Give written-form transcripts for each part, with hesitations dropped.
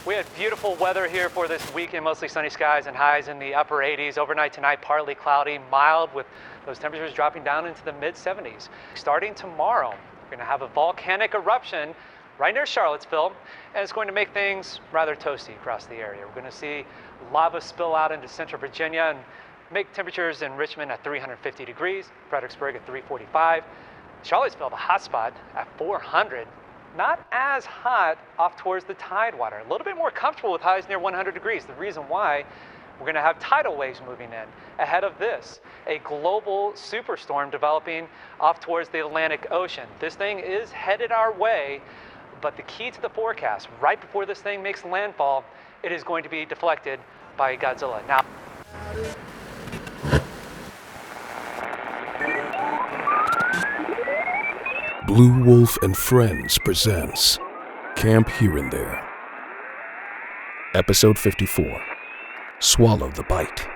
We had beautiful weather here for this weekend, mostly sunny skies and highs in the upper 80s. Overnight tonight, partly cloudy, mild, with those temperatures dropping down into the mid 70s. Starting tomorrow, we're going to have a volcanic eruption right near Charlottesville, and it's going to make things rather toasty across the area. We're going to see lava spill out into central Virginia and make temperatures in Richmond at 350 degrees, Fredericksburg at 345, Charlottesville, the hot spot, at 400. Not as hot off towards the Tidewater. A little bit more comfortable with highs near 100 degrees. The reason why, we're going to have tidal waves moving in. Ahead of this, a global superstorm developing off towards the Atlantic Ocean. This thing is headed our way, but the key to the forecast, right before this thing makes landfall, it is going to be deflected by Godzilla. Now, Blue Wolf and Friends presents Camp Here and There. Episode 54, Swallow the Bite.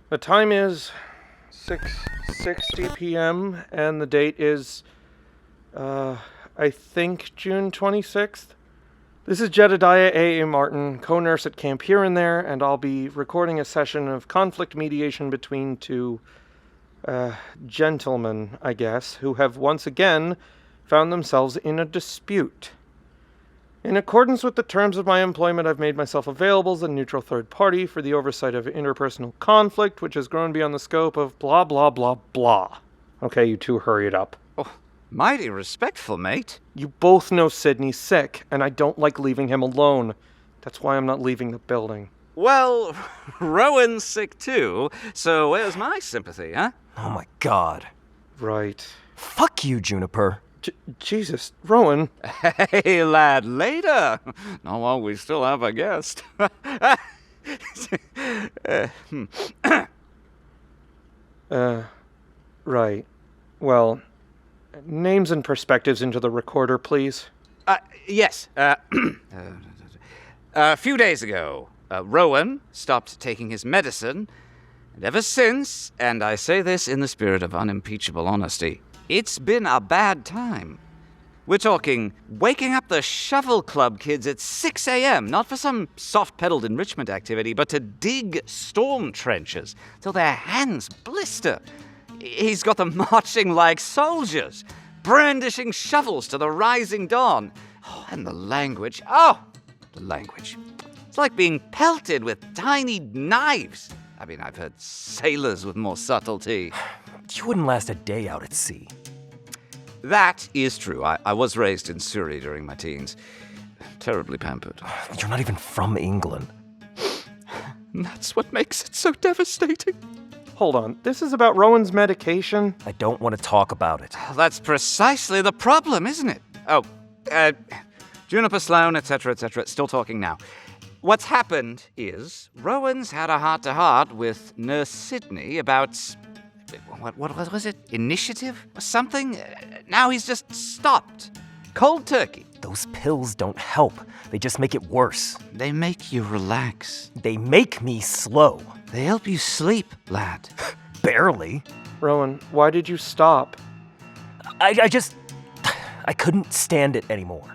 The time is 6:60 p.m. and the date is, I think June 26th. This is Jedediah A. Martin, co-nurse at Camp Here and There, and I'll be recording a session of conflict mediation between two, gentlemen, I guess, who have once again found themselves in a dispute. In accordance with the terms of my employment, I've made myself available as a neutral third party for the oversight of interpersonal conflict, which has grown beyond the scope of blah, blah, blah, blah. Okay, you two hurry it up. Oh, mighty respectful, mate. You both know Sidney's sick, and I don't like leaving him alone. That's why I'm not leaving the building. Well, Rowan's sick too, so where's my sympathy, huh? Oh my god. Right. Fuck you, Juniper. Jesus, Rowan. Hey, lad, later. Not while we still have a guest. Right. Well, names and perspectives into the recorder, please. Yes. A few days ago, Rowan stopped taking his medicine, and ever since, and I say this in the spirit of unimpeachable honesty, it's been a bad time. We're talking waking up the Shovel Club kids at 6 a.m., not for some soft-pedaled enrichment activity, but to dig storm trenches till their hands blister. He's got them marching like soldiers, brandishing shovels to the rising dawn. Oh, and the language. Oh, the language. It's like being pelted with tiny knives. I mean, I've heard sailors with more subtlety. You wouldn't last a day out at sea. That is true. I was raised in Surrey during my teens. Terribly pampered. You're not even from England. And that's what makes it so devastating. Hold on. This is about Rowan's medication? I don't want to talk about it. That's precisely the problem, isn't it? Oh, Juniper Sloan, etc., etc. Still talking now. What's happened is Rowan's had a heart-to-heart with Nurse Sidney about... What was it? Initiative or something? Now he's just stopped. Cold turkey. Those pills don't help. They just make it worse. They make you relax. They make me slow. They help you sleep, lad. Barely. Rowan, why did you stop? I couldn't stand it anymore.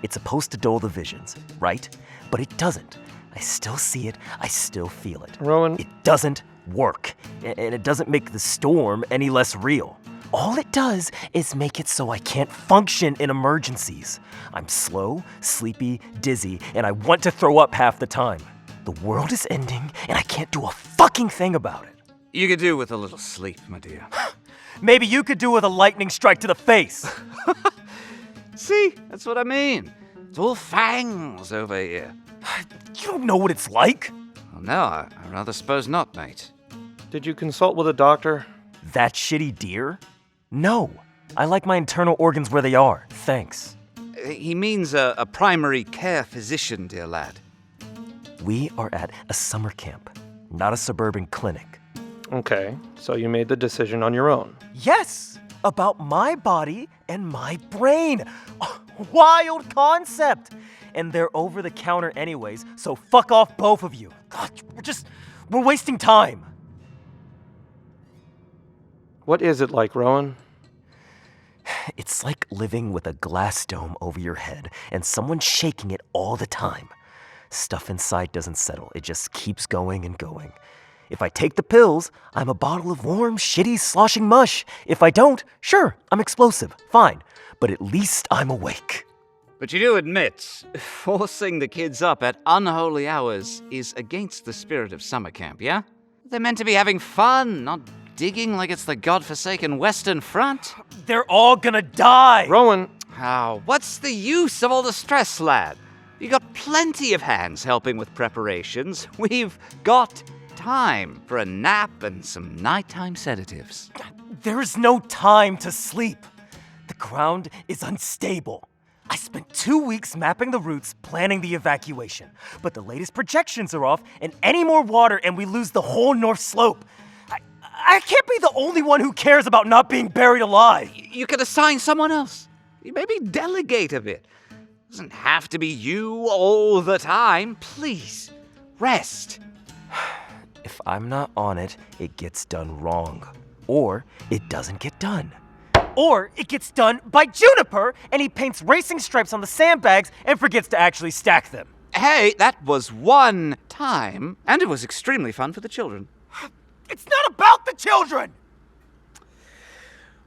It's supposed to dull the visions, right? But it doesn't. I still see it. I still feel it. Rowan... It doesn't work, and it doesn't make the storm any less real. All it does is make it so I can't function in emergencies. I'm slow, sleepy, dizzy, and I want to throw up half the time. The world is ending, and I can't do a fucking thing about it. You could do with a little sleep, my dear. Maybe you could do with a lightning strike to the face. See, that's what I mean. It's all fangs over here. You don't know what it's like. Well, no, I rather suppose not, mate. Did you consult with a doctor? That shitty deer? No. I like my internal organs where they are. Thanks. He means a primary care physician, dear lad. We are at a summer camp, not a suburban clinic. Okay, so you made the decision on your own. Yes! About my body and my brain. Wild concept! And they're over the counter anyways, so fuck off both of you. God, we're wasting time. What is it like, Rowan? It's like living with a glass dome over your head and someone shaking it all the time. Stuff inside doesn't settle. It just keeps going and going. If I take the pills, I'm a bottle of warm, shitty, sloshing mush. If I don't, sure, I'm explosive. Fine. But at least I'm awake. But you do admit, forcing the kids up at unholy hours is against the spirit of summer camp, yeah? They're meant to be having fun, not digging like it's the godforsaken Western Front. They're all gonna die! Rowan! Oh, what's the use of all the stress, lad? You got plenty of hands helping with preparations. We've got time for a nap and some nighttime sedatives. There is no time to sleep. The ground is unstable. I spent 2 weeks mapping the routes, planning the evacuation. But the latest projections are off, and any more water and we lose the whole north slope. I can't be the only one who cares about not being buried alive. You could assign someone else. You maybe delegate a bit. Doesn't have to be you all the time. Please, rest. If I'm not on it, it gets done wrong. Or it doesn't get done. Or it gets done by Juniper, and he paints racing stripes on the sandbags and forgets to actually stack them. Hey, that was one time, and it was extremely fun for the children. It's not about the children!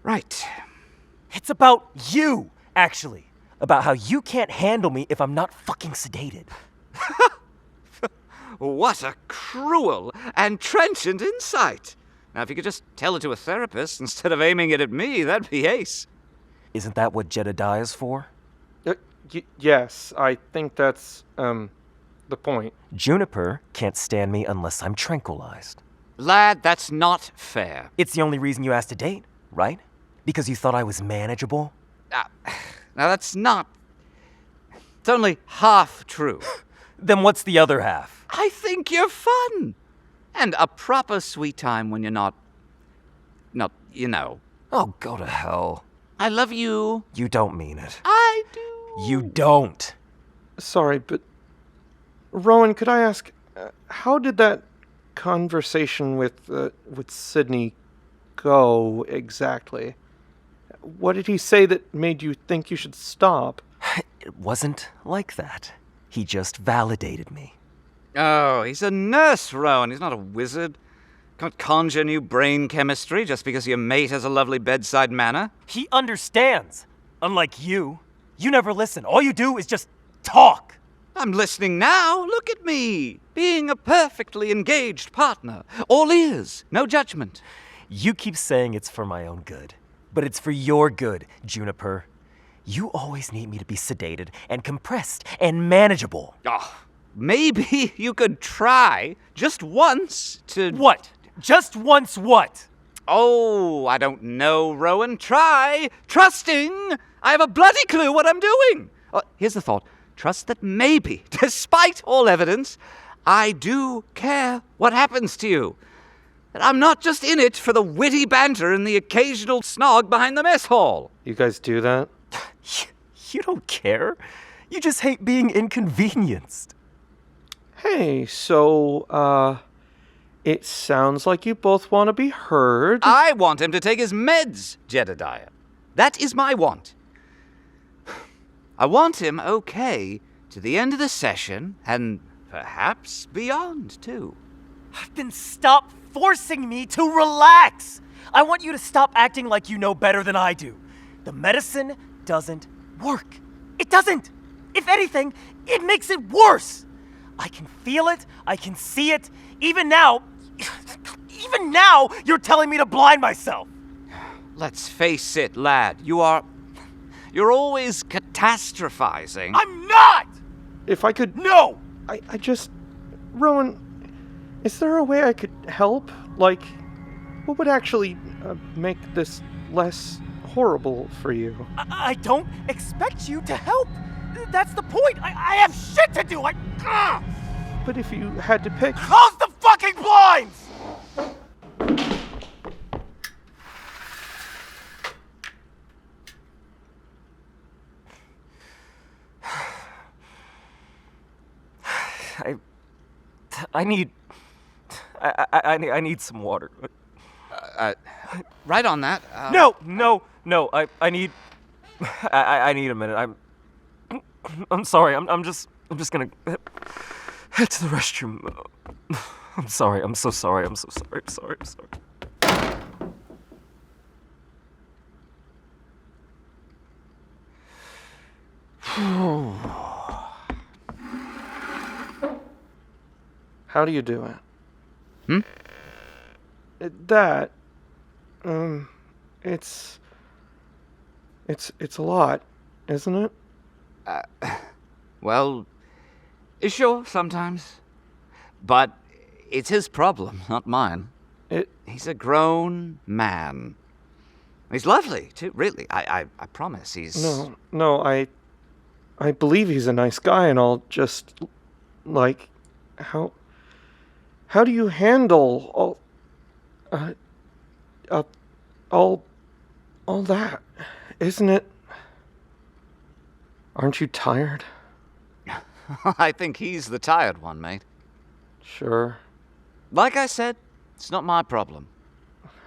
Right. It's about you, actually. About how you can't handle me if I'm not fucking sedated. What a cruel and trenchant insight. Now, if you could just tell it to a therapist instead of aiming it at me, that'd be ace. Isn't that what Jedediah is for? Yes, I think that's, the point. Juniper can't stand me unless I'm tranquilized. Lad, that's not fair. It's the only reason you asked to date, right? Because you thought I was manageable? Now, that's not... It's only half true. Then what's the other half? I think you're fun. And a proper sweet time when you're not, you know. Oh, go to hell. I love you. You don't mean it. I do. You don't. Sorry, but... Rowan, could I ask, how did that conversation with Sydney go exactly? What did he say that made you think you should stop? It wasn't like that. He just validated me. Oh, he's a nurse, Rowan. He's not a wizard. Can't conjure new brain chemistry just because your mate has a lovely bedside manner. He understands. Unlike you. You never listen. All you do is just talk. I'm listening now. Look at me. Being a perfectly engaged partner. All ears, no judgment. You keep saying it's for my own good. But it's for your good, Juniper. You always need me to be sedated and compressed and manageable. Oh, maybe you could try just once to... What? Just once what? Oh, I don't know, Rowan. Try trusting. I have a bloody clue what I'm doing. Here's the thought. Trust that maybe, despite all evidence, I do care what happens to you. That I'm not just in it for the witty banter and the occasional snog behind the mess hall. You guys do that? You don't care. You just hate being inconvenienced. Hey, so, it sounds like you both want to be heard. I want him to take his meds, Jedediah. That is my want. I want him okay to the end of the session, and perhaps beyond, too. Then stop forcing me to relax. I want you to stop acting like you know better than I do. The medicine doesn't work. It doesn't. If anything, it makes it worse. I can feel it. I can see it. Even now, you're telling me to blind myself. let's face it, lad. You're always catastrophizing. I'm not! If I could... No! I just... Rowan, is there a way I could help? Like, what would actually make this less horrible for you? I don't expect you to help. That's the point. I have shit to do. But if you had to pick... Close the fucking blinds! I need some water. Right on that. No. I need a minute. I'm sorry. I'm just gonna head to the restroom. I'm sorry. I'm so sorry. I'm so sorry. I'm sorry. How do you do it? That, it's a lot, isn't it? Well, sure, sometimes. But it's his problem, not mine. He's a grown man. He's lovely, too, really. I promise, he's... No, I believe he's a nice guy and all, just, like, how do you handle all that? Isn't it? Aren't you tired? I think he's the tired one, mate. Sure. Like I said, it's not my problem.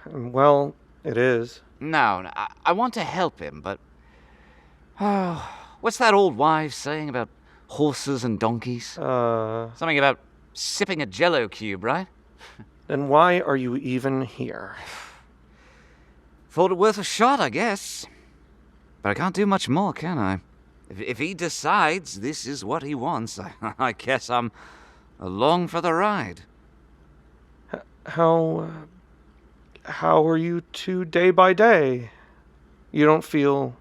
Well, it is. No, I want to help him, but... what's that old wives saying about horses and donkeys? Something about sipping a Jell-O cube, right? Then why are you even here? Thought it worth a shot, I guess. But I can't do much more, can I? If he decides this is what he wants, I guess I'm along for the ride. How are you two day by day? You don't feel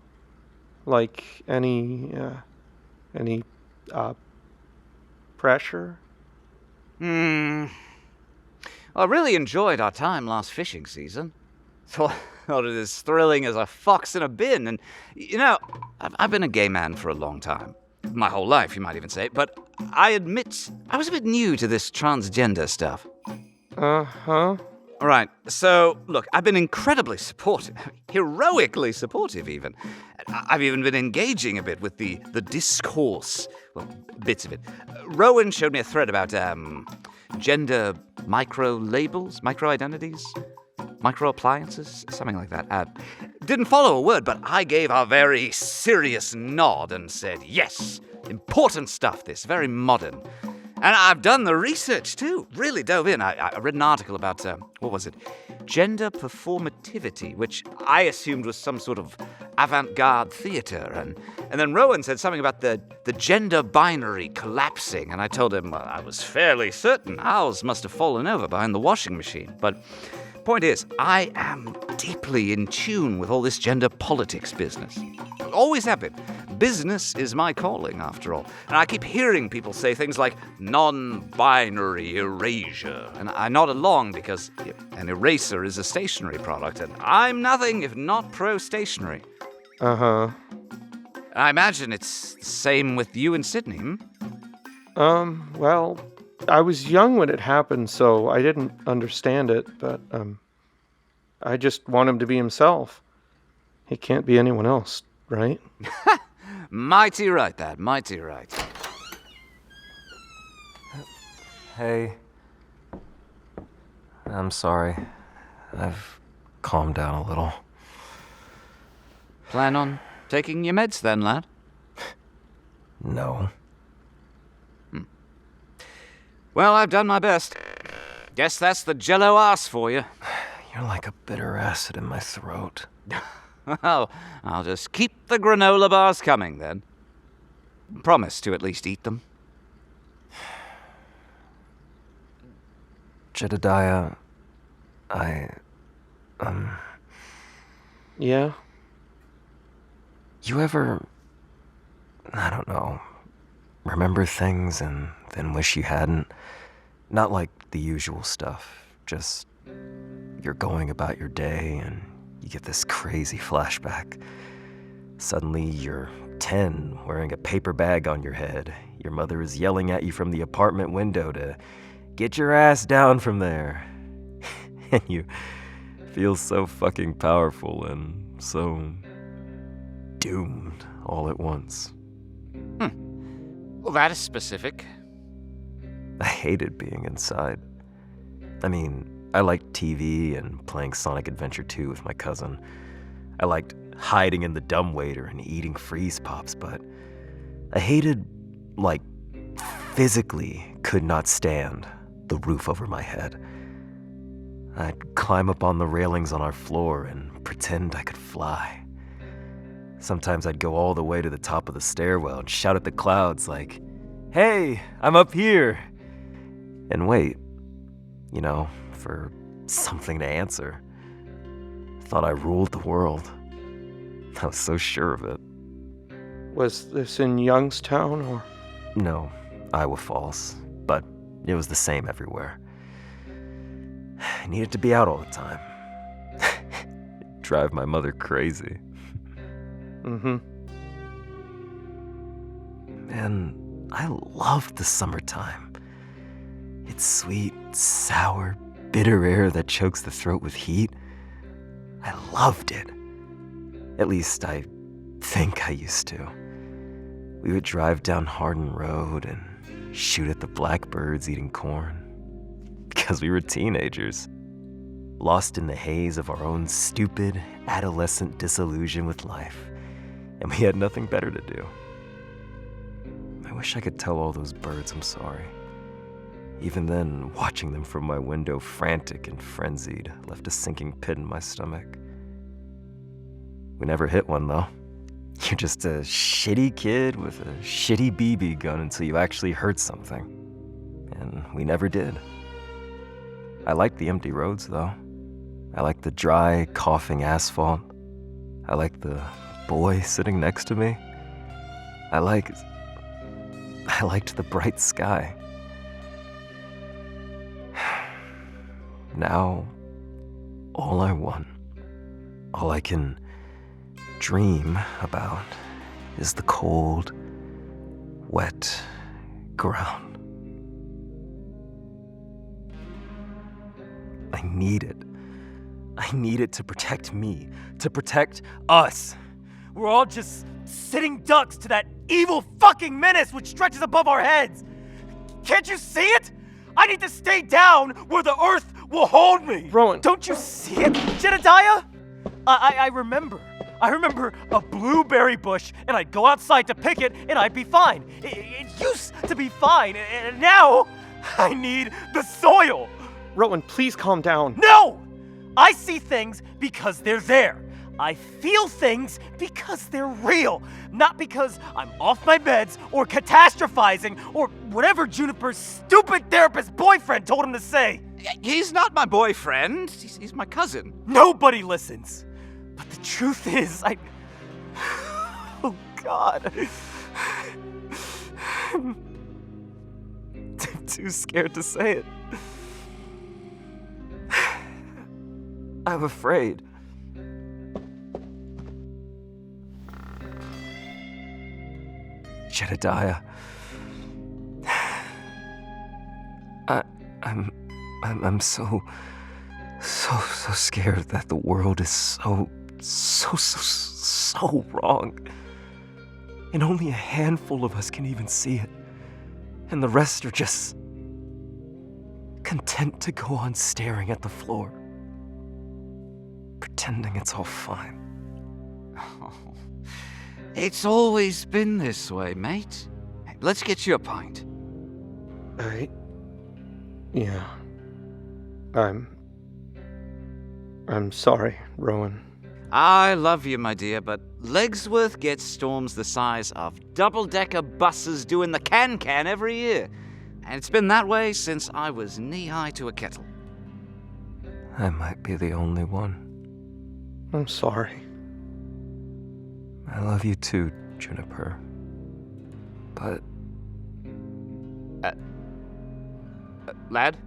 like any pressure? Well, I really enjoyed our time last fishing season. Thought it as thrilling as a fox in a bin. And, you know, I've been a gay man for a long time. My whole life, you might even say. But I admit, I was a bit new to this transgender stuff. Uh-huh. All right, so, look, I've been incredibly supportive. Heroically supportive, even. I've even been engaging a bit with the discourse. Well, bits of it. Rowan showed me a thread about, gender micro-labels, micro-identities, micro-appliances, something like that. Didn't follow a word, but I gave a very serious nod and said, yes, important stuff, this, very modern. And I've done the research, too. Really dove in. I read an article about, what was it? Gender performativity, which I assumed was some sort of avant-garde theater. And then Rowan said something about the gender binary collapsing. And I told him, well, I was fairly certain ours must have fallen over behind the washing machine. But point is, I am deeply in tune with all this gender politics business. Always have been. Business is my calling, after all. And I keep hearing people say things like non-binary erasure. And I nod along because an eraser is a stationary product, and I'm nothing if not pro-stationary. Uh-huh. I imagine it's the same with you and Sydney, hmm? Well, I was young when it happened, so I didn't understand it, but, I just want him to be himself. He can't be anyone else, right? Mighty right, that. Mighty right. Hey. I'm sorry. I've calmed down a little. Plan on taking your meds then, lad? No. Well, I've done my best. Guess that's the Jell-O ass for you. You're like a bitter acid in my throat. Well, I'll just keep the granola bars coming, then. Promise to at least eat them. Jedediah, Yeah? You ever, I don't know, remember things and then wish you hadn't? Not like the usual stuff, just you're going about your day and you get this crazy flashback. Suddenly you're 10, wearing a paper bag on your head. Your mother is yelling at you from the apartment window to get your ass down from there. And you feel so fucking powerful and so doomed all at once. Well, that is specific. I hated being inside. I mean, I liked TV and playing Sonic Adventure 2 with my cousin. I liked hiding in the dumbwaiter and eating freeze pops, but I hated, like, physically could not stand the roof over my head. I'd climb up on the railings on our floor and pretend I could fly. Sometimes I'd go all the way to the top of the stairwell and shout at the clouds like, "Hey, I'm up here!" And wait, for something to answer. Thought I ruled the world. I was so sure of it. Was this in Youngstown or? No, Iowa Falls, but it was the same everywhere. I needed to be out all the time. It'd drive my mother crazy. Mm-hmm. And I loved the summertime. It's sweet, sour, bitter air that chokes the throat with heat. I loved it. At least I think I used to. We would drive down Hardin Road and shoot at the blackbirds eating corn. Because we were teenagers, lost in the haze of our own stupid, adolescent disillusion with life, and we had nothing better to do. I wish I could tell all those birds I'm sorry. Even then, watching them from my window, frantic and frenzied, left a sinking pit in my stomach. We never hit one, though. You're just a shitty kid with a shitty BB gun until you actually hurt something. And we never did. I liked the empty roads, though. I liked the dry, coughing asphalt. I liked the boy sitting next to me. I liked the bright sky. Now, all I want, all I can dream about is the cold, wet ground. I need it. I need it to protect me, to protect us. We're all just sitting ducks to that evil fucking menace which stretches above our heads. Can't you see it? I need to stay down where the earth will hold me. Rowan. Don't you see it, Jedediah? I remember a blueberry bush, and I'd go outside to pick it, and I'd be fine. It used to be fine, and now I need the soil. Rowan, please calm down. No! I see things because they're there. I feel things because they're real, not because I'm off my meds or catastrophizing or whatever Juniper's stupid therapist boyfriend told him to say. He's not my boyfriend. He's my cousin. Nobody listens. But the truth is, oh God. I'm too scared to say it. I'm afraid. Jedediah. I'm so scared that the world is so wrong. And only a handful of us can even see it. And the rest are just content to go on staring at the floor, pretending it's all fine. It's always been this way, mate. Let's get you a pint. Yeah. I'm sorry, Rowan. I love you, my dear, but Legsworth gets storms the size of double-decker buses doing the can-can every year. And it's been that way since I was knee-high to a kettle. I might be the only one. I'm sorry. I love you too, Juniper. But... Lad,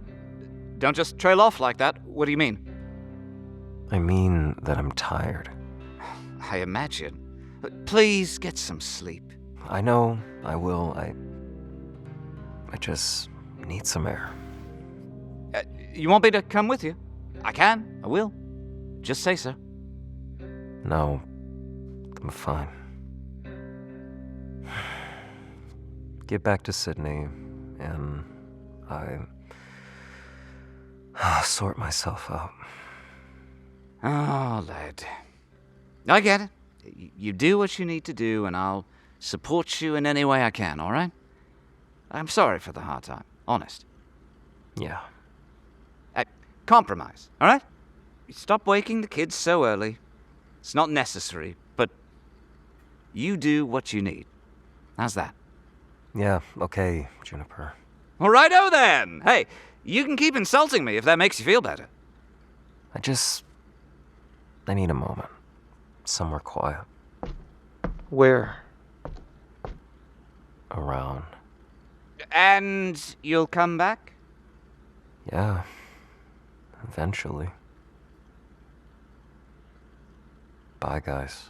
don't just trail off like that. What do you mean? I mean that I'm tired. I imagine. Please get some sleep. I know, I will. I just need some air. You want me to come with you? I can. I will. Just say so. No, I'm fine. Get back to Sydney, and I'll sort myself out. Oh, lad. I get it. You do what you need to do, and I'll support you in any way I can, all right? I'm sorry for the hard time. Honest. Yeah. Compromise, all right? Stop waking the kids so early. It's not necessary, but you do what you need. How's that? Yeah, okay, Juniper. All righto then. Hey, you can keep insulting me if that makes you feel better. I need a moment. Somewhere quiet. Where? Around. And you'll come back? Yeah. Eventually. Bye, guys.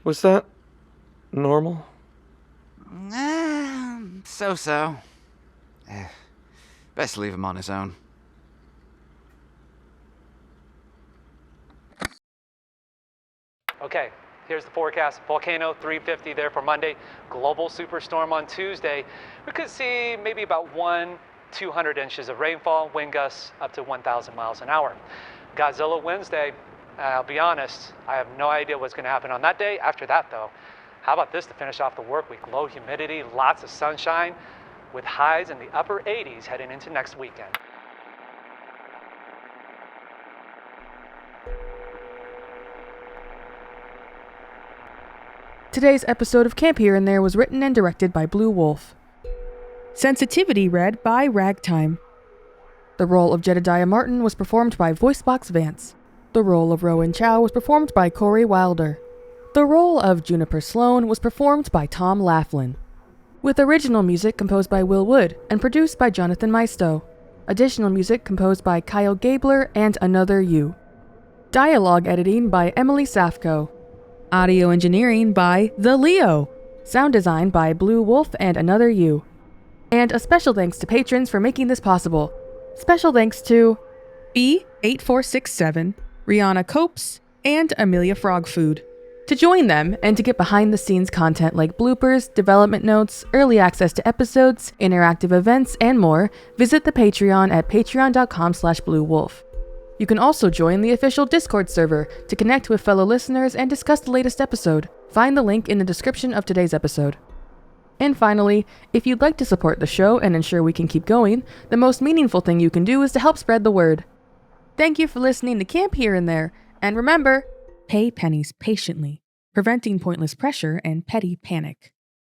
Was that normal? So. Best leave him on his own. Okay, here's the forecast. Volcano 350 there for Monday. Global superstorm on Tuesday. We could see maybe about 200 inches of rainfall, wind gusts up to 1,000 miles an hour. Godzilla Wednesday, I'll be honest, I have no idea what's going to happen on that day. After that, though, how about this to finish off the work week? Low humidity, lots of sunshine, with highs in the upper 80s heading into next weekend. Today's episode of Camp Here and There was written and directed by Blue Wolf. Sensitivity read by Ragtime. The role of Jedediah Martin was performed by Voicebox Vance. The role of Rowan Chow was performed by Corey Wilder. The role of Juniper Sloan was performed by Tom Laflin. With original music composed by Will Wood and produced by Jonathon Maisto. Additional music composed by Kyle Gabler and Another You. Dialogue editing by Emily Safko. Audio engineering by The Leo. Sound design by Blue Wolf and Another You. And a special thanks to patrons for making this possible. Special thanks to B8467, Rihanna Copes, and Amelia Frogfood. To join them and to get behind-the-scenes content like bloopers, development notes, early access to episodes, interactive events, and more, visit the Patreon at patreon.com/bluewolf. You can also join the official Discord server to connect with fellow listeners and discuss the latest episode. Find the link in the description of today's episode. And finally, if you'd like to support the show and ensure we can keep going, the most meaningful thing you can do is to help spread the word. Thank you for listening to Camp Here and There, and remember, pay pennies patiently, preventing pointless pressure and petty panic.